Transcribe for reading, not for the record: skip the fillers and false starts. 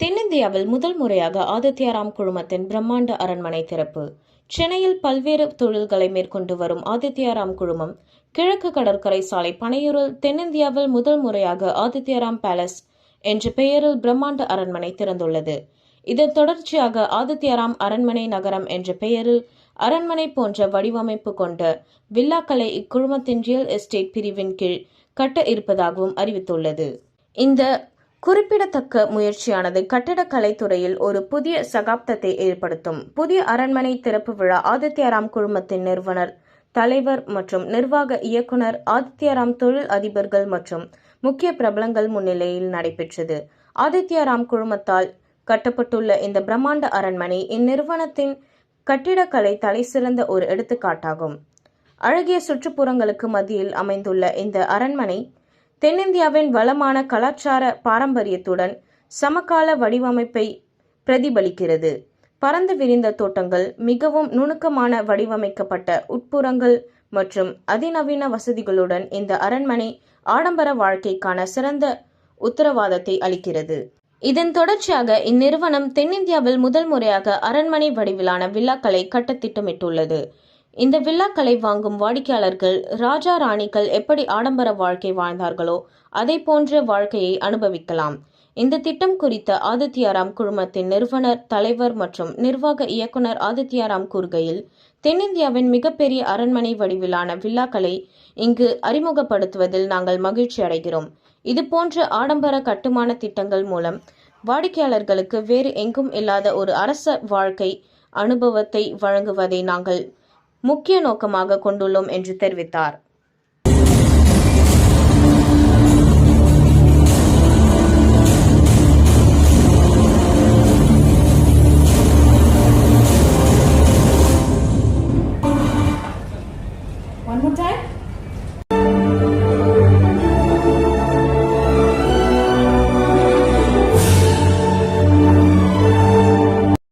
தென்னிந்தியாவில் முதல் முறையாக ஆதித்யாராம் குழுமத்தின் பிரம்மாண்ட அரண்மனை திறப்பு. சென்னையில் பல்வேறு தொழில்களை மேற்கொண்டு வரும் ஆதித்யாராம் குழுமம் கிழக்கு கடற்கரை சாலை பனையூரில் தென்னிந்தியாவில் முதல் முறையாக ஆதித்யாராம் பேலஸ் என்ற பெயரில் பிரம்மாண்ட அரண்மனை திறந்துள்ளது. இதன் தொடர்ச்சியாக ஆதித்யாராம் அரண்மனை நகரம் என்ற பெயரில் அரண்மனை போன்ற வடிவமைப்பு கொண்ட வில்லாக்களை இக்குழுமத்தின் ரியல் எஸ்டேட் பிரிவின் கீழ் கட்ட இருப்பதாகவும் அறிவித்துள்ளது. இந்த குறிப்பிடத்தக்க முயற்சியானது கட்டடக்கலை துறையில் ஒரு புதிய சகாப்தத்தை ஏற்படுத்தும். புதிய அரண்மனை திறப்பு விழா ஆதித்யாராம் குழுமத்தின் நிறுவனர், தலைவர் மற்றும் நிர்வாக இயக்குனர், ஆதித்யாராம் தொழில் அதிபர்கள் மற்றும் முக்கிய பிரபலங்கள் முன்னிலையில் நடைபெற்றது. ஆதித்யாராம் குழுமத்தால் கட்டப்பட்டுள்ள இந்த பிரம்மாண்ட அரண்மனை இந்நிறுவனத்தின் கட்டிடக்கலை தலைசிறந்த ஒரு எடுத்துக்காட்டாகும். அழகிய சுற்றுப்புறங்களுக்கு மத்தியில் அமைந்துள்ள இந்த அரண்மனை தென்னிந்தியாவின் வளமான கலாச்சார பாரம்பரியத்துடன் சமகால வடிவமைப்பை பிரதிபலிக்கிறது. பரந்து விரிந்த தோட்டங்கள், மிகவும் நுணுக்கமான வடிவமைக்கப்பட்ட உட்புறங்கள் மற்றும் அதிநவீன வசதிகளுடன் இந்த அரண்மனை ஆடம்பர வாழ்க்கைக்கான சிறந்த உத்தரவாதத்தை அளிக்கிறது. இதன் தொடர்ச்சியாக இந்நிறுவனம் தென்னிந்தியாவில் முதல் முறையாக அரண்மனை வடிவிலான வில்லாக்களை கட்ட திட்டமிட்டுள்ளது. இந்த வில்லாக்களை வாங்கும் வாடிக்கையாளர்கள் ராஜா ராணிகள் எப்படி ஆடம்பர வாழ்க்கை வாழ்ந்தார்களோ அதை போன்ற வாழ்க்கையை அனுபவிக்கலாம். இந்த திட்டம் குறித்த ஆதித்யாராம் குழுமத்தின் நிறுவனர், தலைவர் மற்றும் நிர்வாக இயக்குனர் ஆதித்யாராம் கூறுகையில், தென்னிந்தியாவின் மிகப்பெரிய அரண்மனை வடிவிலான வில்லாக்களை இங்கு அறிமுகப்படுத்துவதில் நாங்கள் மகிழ்ச்சி அடைகிறோம். இதுபோன்ற ஆடம்பர கட்டுமான திட்டங்கள் மூலம் வாடிக்கையாளர்களுக்கு வேறு எங்கும் இல்லாத ஒரு அரச வாழ்க்கை அனுபவத்தை வழங்குவதை நாங்கள் முக்கிய நோக்கமாக கொண்டுள்ளோம் என்று தெரிவித்தார். One more time.